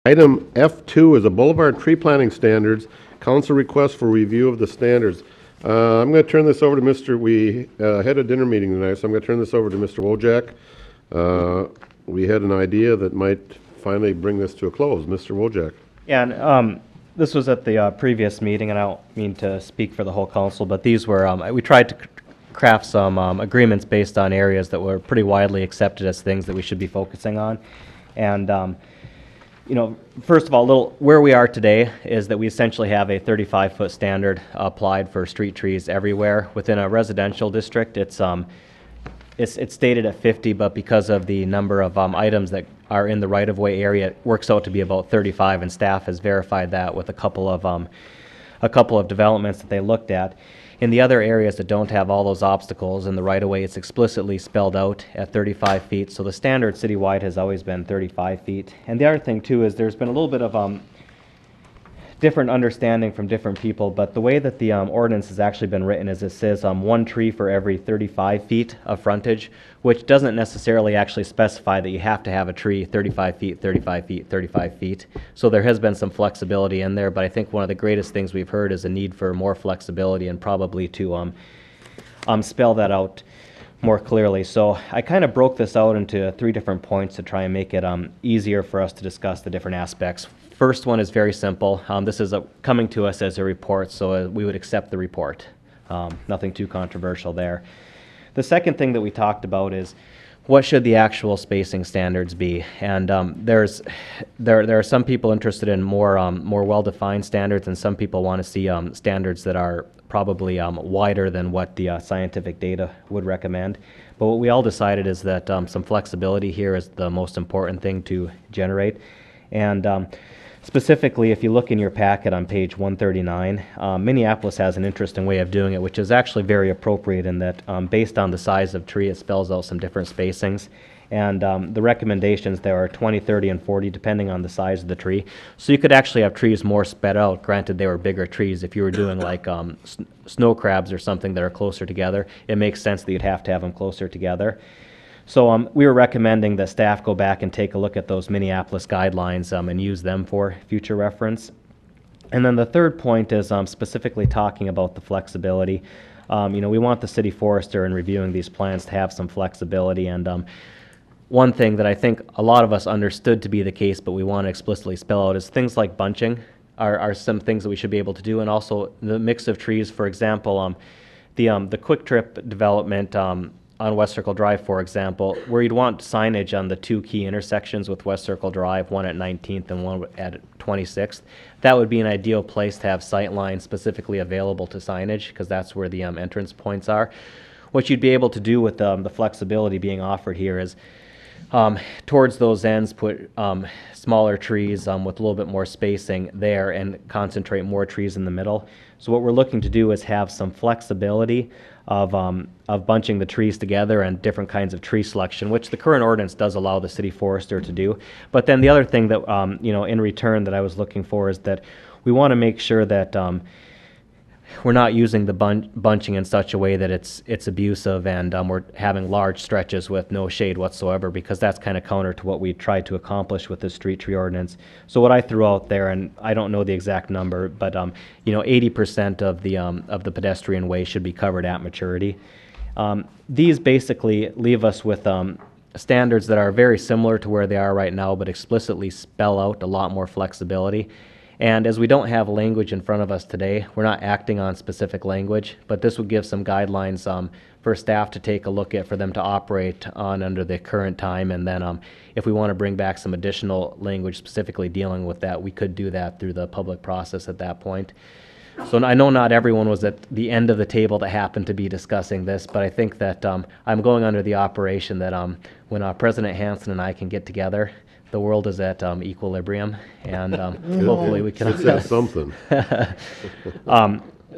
Item F2 is a boulevard tree planting standards. Council request for review of the standards. I'm going to turn this over to we had a dinner meeting tonight, so I'm going to turn this over to Mr. Wojak. We had an idea that might finally bring this to a close. Mr. Wojak. Yeah, and this was at the previous meeting, and I don't mean to speak for the whole council, but these were, we tried to craft some agreements based on areas that were pretty widely accepted as things that we should be focusing on. And you know, first of all, where we are today is that we essentially have a 35-foot standard applied for street trees everywhere. Within a residential district, it's stated at 50, but because of the number of items that are in the right-of-way area, it works out to be about 35, and staff has verified that with a couple of developments that they looked at. In the other areas that don't have all those obstacles in the right-of-way, it's explicitly spelled out at 35 feet. So the standard citywide has always been 35 feet. And the other thing, too, is there's been a little bit of different understanding from different people, but the way that the ordinance has actually been written is it says one tree for every 35 feet of frontage, which doesn't necessarily actually specify that you have to have a tree 35 feet, 35 feet, 35 feet. So there has been some flexibility in there, but I think one of the greatest things we've heard is a need for more flexibility and probably to spell that out more clearly. So I kind of broke this out into 3 different points to try and make it easier for us to discuss the different aspects. First one is very simple. This is coming to us as a report, so we would accept the report. Nothing too controversial there. The second thing that we talked about is what should the actual spacing standards be? And there are some people interested in more well-defined standards, and some people want to see standards that are probably wider than what the scientific data would recommend. But what we all decided is that some flexibility here is the most important thing to generate. And specifically, if you look in your packet on page 139, Minneapolis has an interesting way of doing it, which is actually very appropriate in that based on the size of tree, it spells out some different spacings. And the recommendations there are 20, 30, and 40, depending on the size of the tree. So you could actually have trees more spread out. Granted, they were bigger trees. If you were doing like snow crabs or something that are closer together, it makes sense that you'd have to have them closer together. So we were recommending that staff go back and take a look at those Minneapolis guidelines and use them for future reference. And then the third point is specifically talking about the flexibility. You know, we want the city forester in reviewing these plans to have some flexibility. And one thing that I think a lot of us understood to be the case, but we want to explicitly spell out, is things like bunching are some things that we should be able to do, and also the mix of trees. For example, the Quick Trip development on West Circle Drive, for example, where you'd want signage on the 2 key intersections with West Circle Drive, one at 19th and one at 26th. That would be an ideal place to have sight lines specifically available to signage, because that's where the entrance points are. What you'd be able to do with the flexibility being offered here is towards those ends put smaller trees with a little bit more spacing there and concentrate more trees in the middle. So what we're looking to do is have some flexibility of bunching the trees together and different kinds of tree selection, which the current ordinance does allow the city forester to do. But then the other thing that, you know, in return that I was looking for is that we want to make sure that we're not using the bunching in such a way that it's abusive and we're having large stretches with no shade whatsoever, because that's kind of counter to what we tried to accomplish with the street tree ordinance. So what I threw out there, and I don't know the exact number, but you know, 80% of the pedestrian way should be covered at maturity. These basically leave us with standards that are very similar to where they are right now, but explicitly spell out a lot more flexibility. And as we don't have language in front of us today, we're not acting on specific language, but this would give some guidelines for staff to take a look at, for them to operate on under the current time. And then if we want to bring back some additional language specifically dealing with that, we could do that through the public process at that point. So I know not everyone was at the end of the table that happened to be discussing this, but I think that I'm going under the operation that when President Hansen and I can get together, the world is at equilibrium, and hopefully we can. That's something.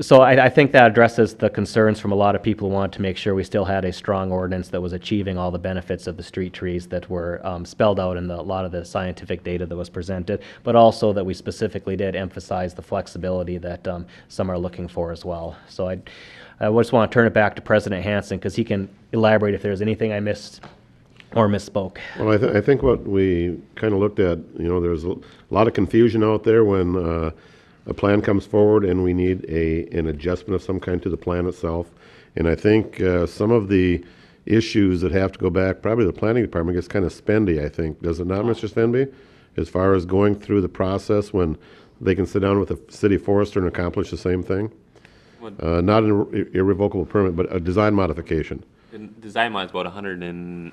So I think that addresses the concerns from a lot of people who wanted to make sure we still had a strong ordinance that was achieving all the benefits of the street trees that were spelled out in a lot of the scientific data that was presented, but also that we specifically did emphasize the flexibility that some are looking for as well. So I just want to turn it back to President Hansen, because he can elaborate if there's anything I missed. or misspoke. Well, I think what we kind of looked at, there's a lot of confusion out there when a plan comes forward and we need an adjustment of some kind to the plan itself. And I think some of the issues that have to go back, probably the planning department gets kind of spendy, I think. Does it not, Mr. Spenby? As far as going through the process when they can sit down with a city forester and accomplish the same thing? Not an irrevocable permit, but a design modification. The design mod is about $129,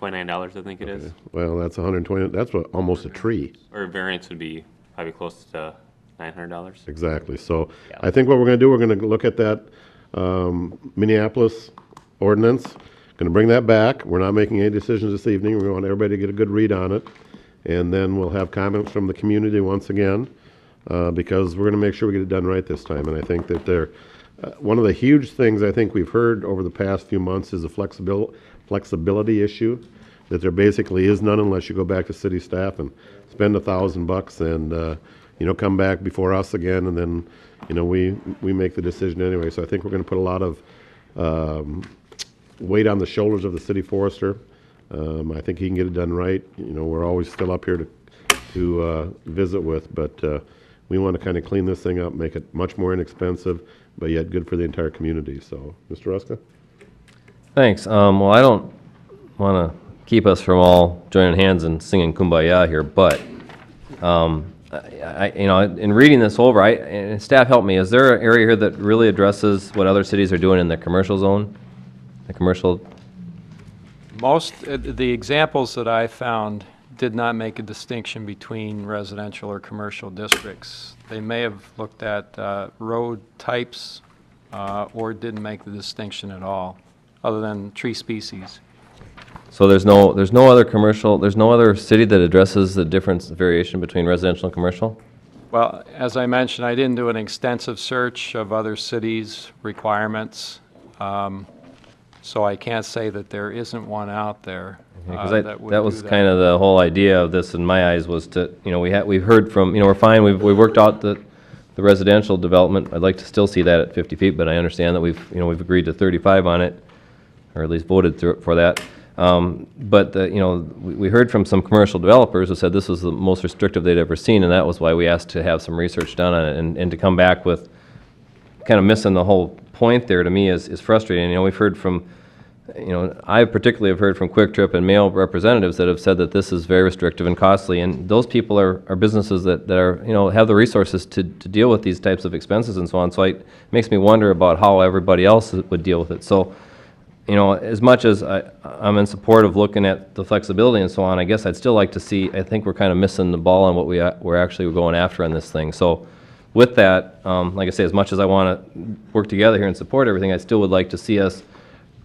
I think it is. Well, that's 120, that's almost a tree. Or variance would be probably close to $900. Exactly. So Yeah. I think what we're going to do, we're going to look at that Minneapolis ordinance, going to bring that back. We're not making any decisions this evening. We want everybody to get a good read on it. And then we'll have comments from the community once again, because we're going to make sure we get it done right this time. And I think that one of the huge things I think we've heard over the past few months is the flexibility issue, that there basically is none unless you go back to city staff and spend $1,000 and, come back before us again, and then, we make the decision anyway. So I think we're going to put a lot of weight on the shoulders of the city forester. I think he can get it done right. We're always still up here to visit with, but we want to kind of clean this thing up, make it much more inexpensive, but yet good for the entire community. So, Mr. Ruska? Thanks. Well, I don't want to keep us from all joining hands and singing Kumbaya here, but in reading this over, and staff help me. Is there an area here that really addresses what other cities are doing in the commercial zone, the commercial? Most, the examples that I found did not make a distinction between residential or commercial districts. They may have looked at road types or didn't make the distinction at all, other than tree species. So there's no other commercial, there's no other city that addresses the difference, variation between residential and commercial? Well, as I mentioned, I didn't do an extensive search of other cities' requirements, so I can't say that there isn't one out there. Because that would that do was that. kind of the whole idea of this in my eyes, was to, we've heard from, we're fine, we worked out the residential development. I'd like to still see that at 50 feet, but I understand that we've agreed to 35 on it, or at least voted for that. But we heard from some commercial developers who said this was the most restrictive they'd ever seen, and that was why we asked to have some research done on it, and to come back with kind of missing the whole point there, to me is frustrating. We've heard from, I particularly have heard from Quick Trip and Mail representatives that have said that this is very restrictive and costly, and those people are businesses that are, have the resources to deal with these types of expenses and so on. So it makes me wonder about how everybody else would deal with it. So, as much as I'm in support of looking at the flexibility and so on, I guess I'd still like to see, I think we're kind of missing the ball on what we're actually going after on this thing. So with that, like I say, as much as I want to work together here and support everything, I still would like to see us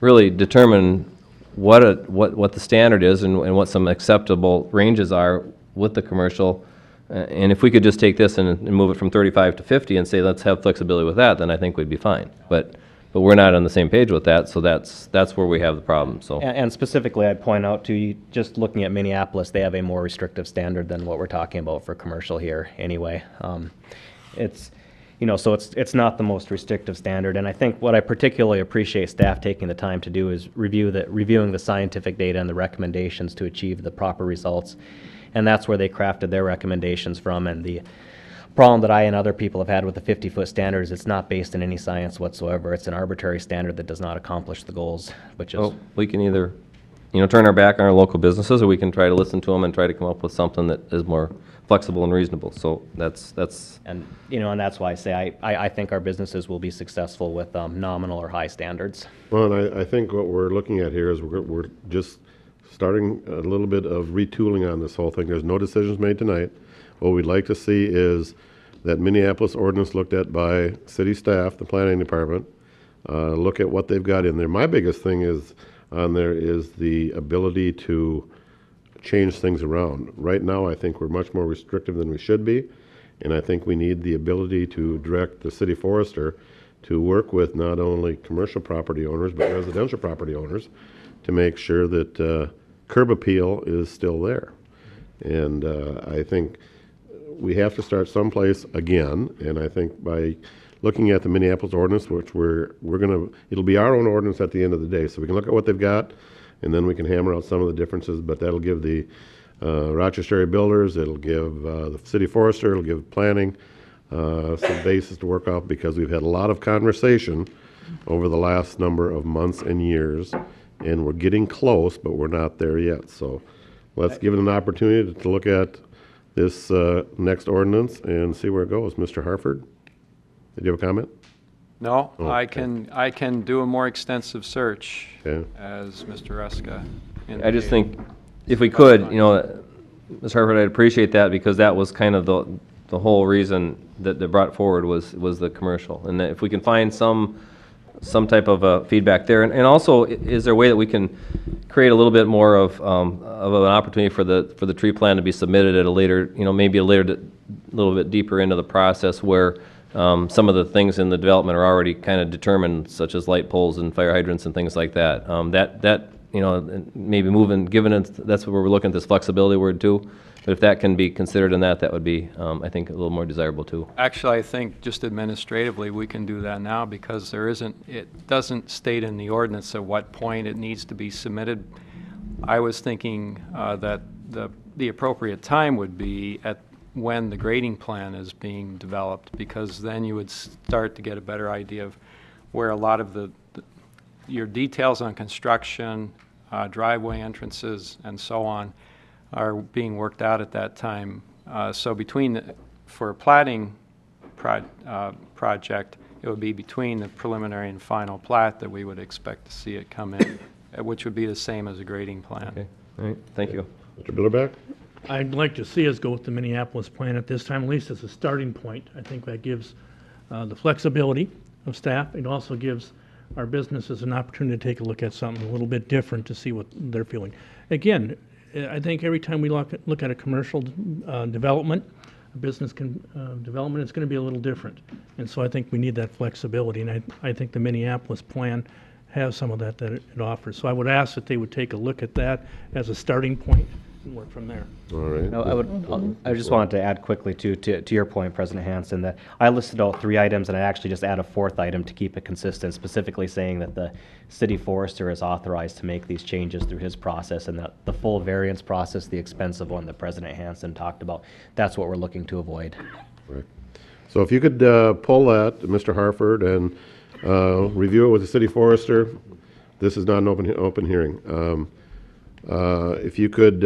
really determine what the standard is and what some acceptable ranges are with the commercial. And if we could just take this and move it from 35 to 50 and say, let's have flexibility with that, then I think we'd be fine. But we're not on the same page with that, so that's where we have the problem. So, And specifically, I'd point out to you, just looking at Minneapolis, they have a more restrictive standard than what we're talking about for commercial here anyway. It's, so it's not the most restrictive standard, and I think what I particularly appreciate staff taking the time to do is reviewing the scientific data and the recommendations to achieve the proper results, and that's where they crafted their recommendations from. And the problem that I and other people have had with the 50-foot standard is it's not based in any science whatsoever. It's an arbitrary standard that does not accomplish the goals, which is... well, we can either, turn our back on our local businesses, or we can try to listen to them and try to come up with something that is more flexible and reasonable. So that's. And, and that's why I say I think our businesses will be successful with nominal or high standards. Well, and I think what we're looking at here is we're just starting a little bit of retooling on this whole thing. There's no decisions made tonight. What we'd like to see is that Minneapolis ordinance looked at by city staff, the planning department, look at what they've got in there. My biggest thing is on there is the ability to change things around. Right now, I think we're much more restrictive than we should be, and I think we need the ability to direct the city forester to work with not only commercial property owners, but residential property owners to make sure that curb appeal is still there. And I think we have to start someplace again, and I think by looking at the Minneapolis ordinance, which it'll be our own ordinance at the end of the day, so we can look at what they've got and then we can hammer out some of the differences, but that'll give the Rochester area builders, it'll give the city forester, it'll give planning some basis to work off, because we've had a lot of conversation over the last number of months and years, and we're getting close, but we're not there yet. So let's give it an opportunity to look at this next ordinance and see where it goes. Mr. Harford, did you have a comment? No, Oh, I okay. I can do a more extensive search, Okay. as Mr. Ruska indicated. I just think if we could, you know, Ms. Hartford, I'd appreciate that, because that was kind of the whole reason that they brought forward was the commercial. And that if we can find some type of feedback there, and also, is there a way that we can create a little bit more of an opportunity for the tree plan to be submitted at a later, you know, maybe a little bit deeper into the process, where some of the things in the development are already kind of determined, such as light poles and fire hydrants and things like that. That you know, and maybe moving, given it, that's where we're looking at this flexibility word too. But if that can be considered in that would be, I think, a little more desirable too. Actually, I think just administratively, we can do that now, because it doesn't state in the ordinance at what point it needs to be submitted. I was thinking that the appropriate time would be at when the grading plan is being developed, because then you would start to get a better idea of where a lot of your details on construction, driveway entrances, and so on are being worked out at that time. So for a plating project, it would be between the preliminary and final plat that we would expect to see it come in, which would be the same as a grading plan. Okay, all right, thank you. Mr. Billerback? I'd like to see us go with the Minneapolis plan at this time, at least as a starting point. I think that gives the flexibility of staff. It also gives our businesses an opportunity to take a look at something a little bit different to see what they're feeling. Again, I think every time we look at a commercial development, a business development, it's going to be a little different. And so I think we need that flexibility, and I think the Minneapolis plan has some of that it offers. So I would ask that they would take a look at that as a starting point and work from there. All right. No, I just wanted to add quickly to your point, President Hanson, that I listed out 3 items, and I actually just add a 4th item to keep it consistent, specifically saying that the city forester is authorized to make these changes through his process, and that the full variance process, the expensive one that President Hanson talked about, that's what we're looking to avoid. Right. So if you could pull that, Mr. Harford, and review it with the city forester. This is not an open hearing. If you could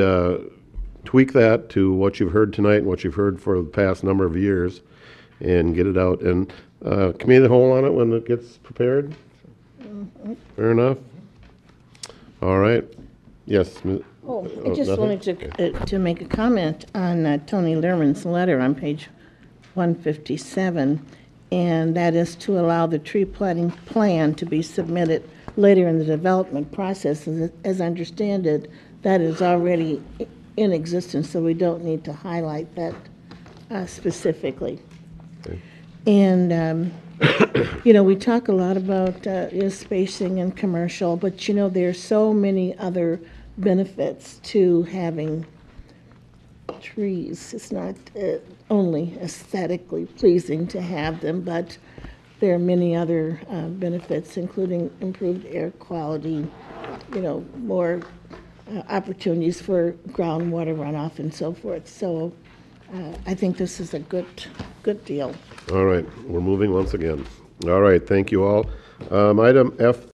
tweak that to what you've heard tonight and what you've heard for the past number of years, and get it out, and committee of the whole on it when it gets prepared? Fair enough? All right. Yes. I just nothing? wanted to make a comment on Tony Lerman's letter on page 157, and that is to allow the tree planting plan to be submitted later in the development process. As I understand it, that is already in existence, so we don't need to highlight that specifically. Okay. And, you know, we talk a lot about spacing and commercial, but, you know, there's so many other benefits to having trees. It's not only aesthetically pleasing to have them, but there are many other benefits, including improved air quality, you know, more opportunities for groundwater runoff and so forth. So I think this is a good deal. All right, we're moving once again. All right, thank you all. Item F